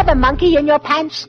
have a monkey in your pants?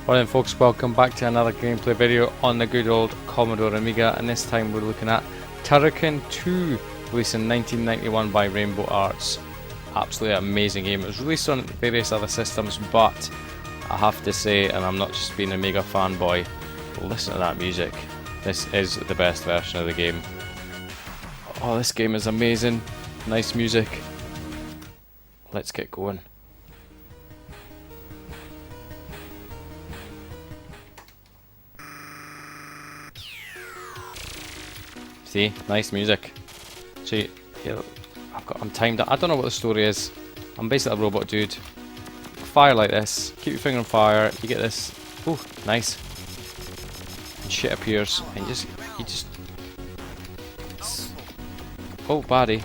Well then folks, welcome back to another gameplay video on the good old Commodore Amiga, and this time we're looking at Turrican 2, released in 1991 by Rainbow Arts. Absolutely amazing game. It was released on various other systems, but I have to say, and I'm not just being an Amiga fanboy, listen to that music. This is the best version of the game. Oh, this game is amazing. Nice music. Let's get going. See, nice music. So yeah, I'm timed. I don't know what the story is. I'm basically a robot dude. Fire like this. Keep your finger on fire. You get this. Oh, nice. And shit appears, and you just. Oh, baddie.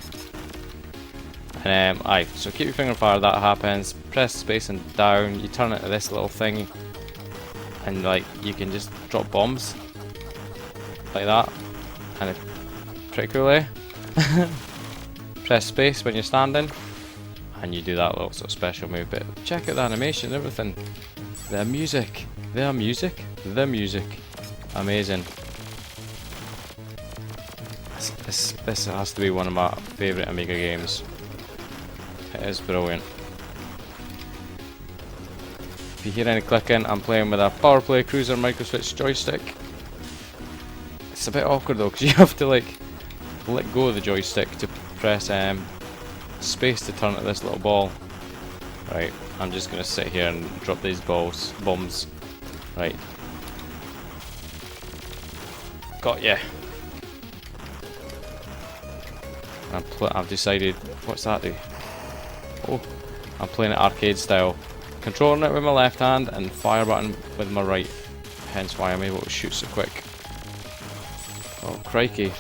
And aye. So keep your finger on fire. That happens. Press space and down. You turn it to this little thing, and like you can just drop bombs like that. And pretty cool, eh? Press space when you're standing, and you do that little sort of special move. But check out the animation, everything. The music, amazing. This has to be one of my favourite Amiga games. It is brilliant. If you hear any clicking, I'm playing with a PowerPlay Cruiser microswitch joystick. It's a bit awkward though, because you have to like let go of the joystick to press space to turn to this little ball. Right, I'm just gonna sit here and drop these bombs. Right, got ya. I've decided, what's that do? Oh, I'm playing it arcade style, controlling it with my left hand and fire button with my right. Hence why I'm able to shoot so quick. Oh crikey.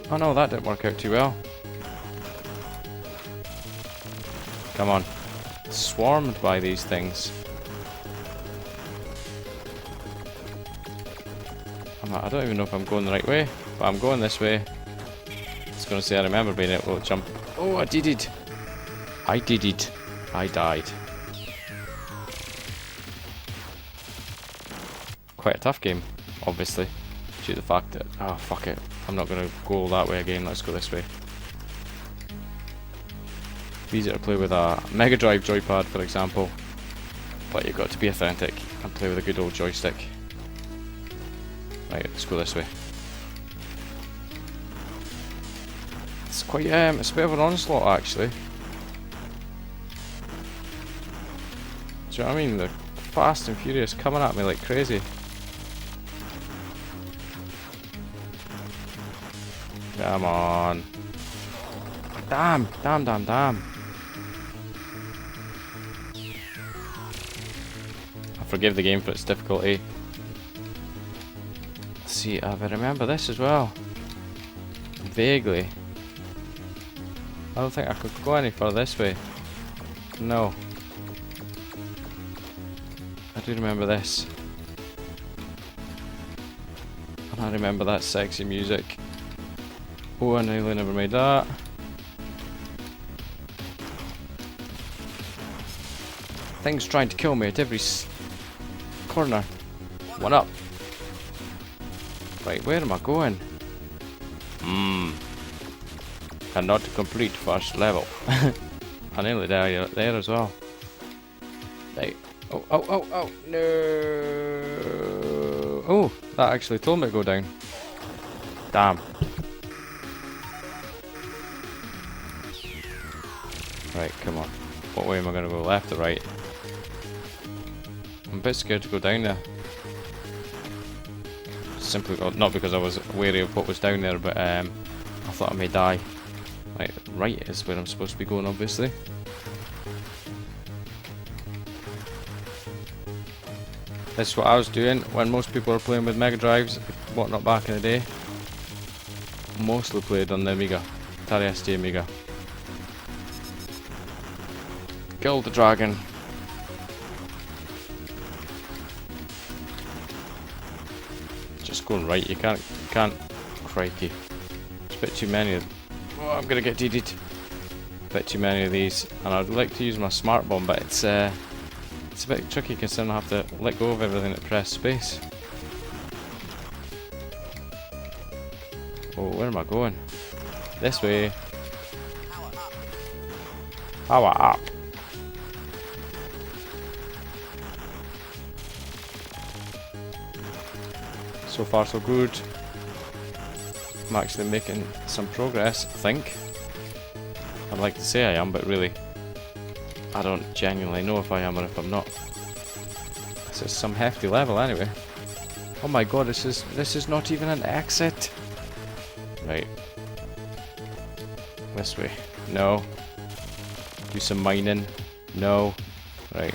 Oh no, that didn't work out too well. Come on. Swarmed by these things. I don't even know if I'm going the right way, but I'm going this way. It's going to say I remember being able to jump. Oh, I did it. I did it. I died. Quite a tough game, obviously. Due to the fact that, oh fuck it, I'm not going to go that way again, let's go this way. Easier to play with a Mega Drive joypad, for example, but you've got to be authentic and play with a good old joystick. Right, let's go this way. It's quite, it's a bit of an onslaught actually. Do you know what I mean? They're fast and furious, coming at me like crazy. Come on. Damn. I forgive the game for its difficulty. Let's see, I remember this as well. Vaguely. I don't think I could go any further this way. No. I do remember this. And I remember that sexy music. Oh, I nearly never made that. Things trying to kill me at every corner. One up. Right, where am I going? Cannot complete first level. I nearly died there as well. Right. Oh, no. Oh, that actually told me to go down. Damn. Right, come on. What way am I going to go? Left or right? I'm a bit scared to go down there. Simply, well, not because I was wary of what was down there, but I thought I may die. Right, right is where I'm supposed to be going, obviously. This is what I was doing when most people are playing with Mega Drives, whatnot back in the day. Mostly played on the Amiga. Atari ST Amiga. Kill the dragon. Just going right, you can't, crikey. There's a bit too many of them. Oh, I'm gonna get DD'd. A bit too many of these, and I'd like to use my smart bomb, but it's a bit tricky considering I have to let go of everything to press space. Oh, where am I going? This way. Power up. So far so good. I'm actually making some progress, I think. I'd like to say I am, but really, I don't genuinely know if I am or if I'm not. This is some hefty level anyway. Oh my god, this is not even an exit. Right. This way. No. Do some mining. No. Right.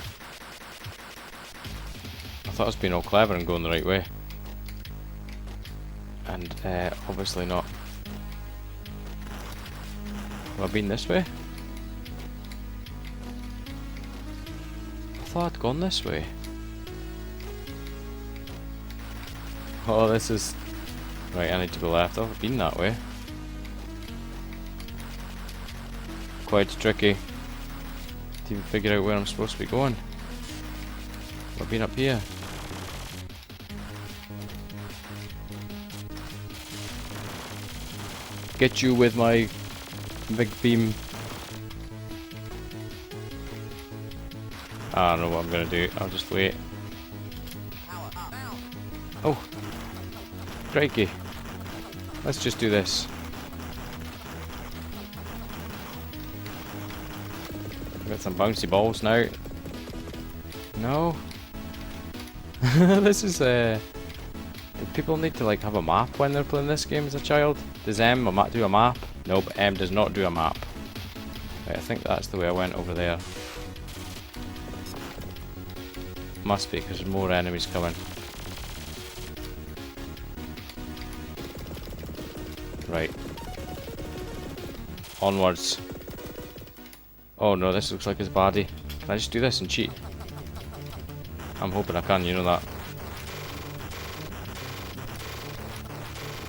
I thought I was being all clever and going the right way. And obviously not. Have I been this way? I thought I'd gone this way. Oh, this is... Right, I need to go left. I've been that way. Quite tricky to even figure out where I'm supposed to be going. I've been up here. Get you with my big beam. I don't know what I'm gonna do. I'll just wait. Oh, crikey! Let's just do this. Got some bouncy balls now. No. This is people need to like have a map when they're playing this game as a child. Does M do a map? Nope, M does not do a map. Right, I think that's the way I went over there. Must be, because there's more enemies coming. Right. Onwards. Oh no, this looks like his body. Can I just do this and cheat? I'm hoping I can, you know that.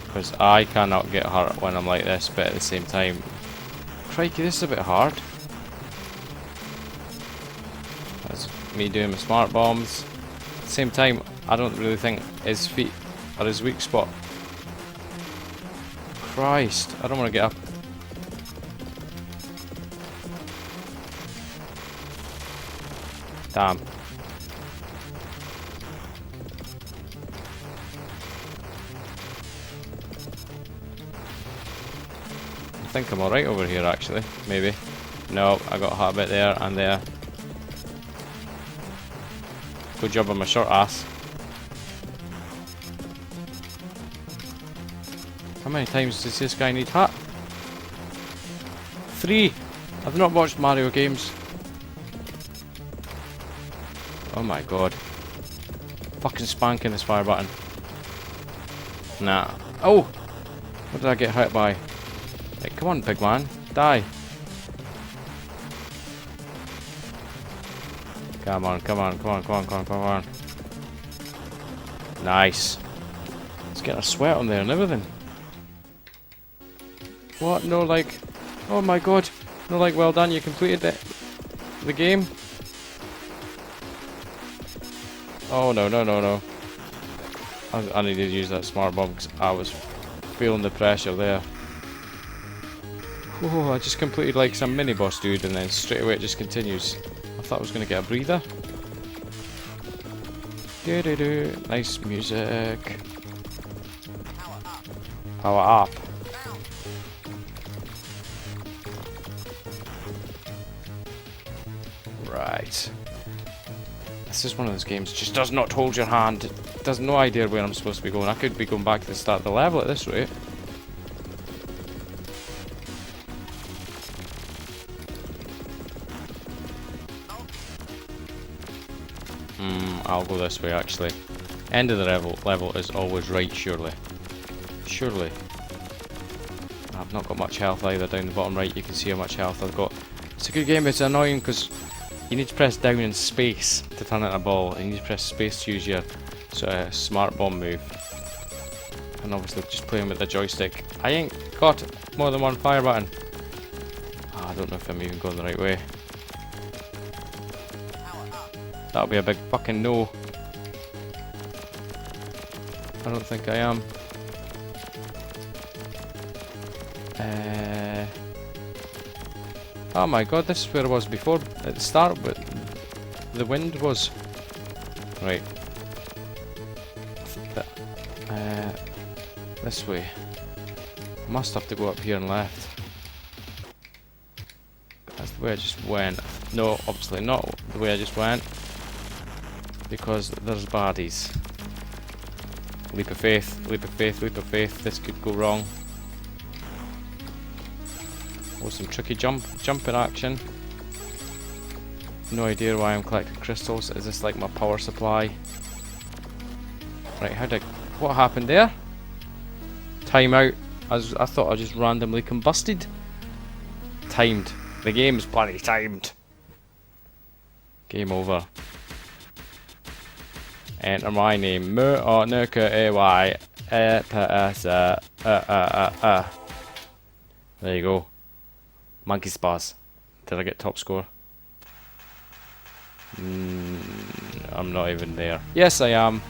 Because I cannot get hurt when I'm like this, but at the same time... Crikey, this is a bit hard. That's me doing my smart bombs. At the same time, I don't really think his feet are his weak spot. Christ, I don't want to get up. Damn. I think I'm alright over here actually, maybe. No, I got hit a bit there and there. Good job on my short ass. How many times does this guy need hit? 3! I've not watched Mario games. Oh my god. Fucking spanking this fire button. Nah. Oh! What did I get hit by? Right, come on, big man. Die. Come on, come on, come on, come on, come on, come on. Nice. It's getting a sweat on there and everything. What? No, like... Oh my god. No, like, well done, you completed the game. Oh, no, no, no, no. I needed to use that smart bomb because I was feeling the pressure there. Oh, I just completed like some mini-boss dude and then straight away it just continues. I thought I was going to get a breather. Do-do-do. Nice music. Power up. Right. This is one of those games that just does not hold your hand. It has no idea where I'm supposed to be going. I could be going back to the start of the level at this rate. I'll go this way actually. End of the level is always right, surely. Surely. I have not got much health either. Down the bottom right you can see how much health I've got. It's a good game, but it's annoying because you need to press down in space to turn it into a ball, and you need to press space to use your sort of smart bomb move. And obviously just playing with the joystick. I ain't got more than one fire button. Oh, I don't know if I'm even going the right way. That'll be a big fucking no. I don't think I am. Oh my god, this is where I was before at the start, but the wind was... Right. This way. I must have to go up here and left. That's the way I just went. No, obviously not the way I just went. Because there's baddies. Leap of faith, leap of faith, leap of faith. This could go wrong. Oh, some tricky jumping action. No idea why I'm collecting crystals. Is this like my power supply? Right, what happened there? Time out. I thought I just randomly combusted. Timed. The game's bloody timed. Game over. Enter my name. There you go. Monkey Spas. Did I get top score? I'm not even there. Yes, I am.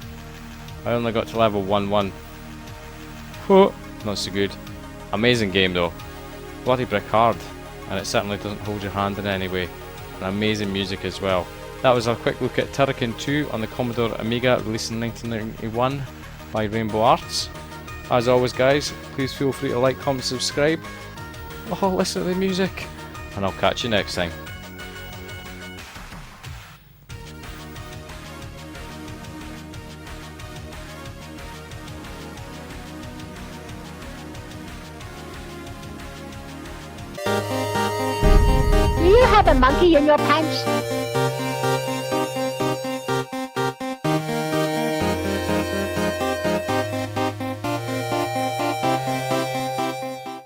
I only got to level 1-1. Not so good. Amazing game though. Bloody brick hard. And it certainly doesn't hold your hand in any way. And amazing music as well. That was a quick look at Turrican 2 on the Commodore Amiga, released in 1991 by Rainbow Arts. As always guys, please feel free to like, comment, subscribe. Oh, listen to the music. And I'll catch you next time. Do you have a monkey in your pants?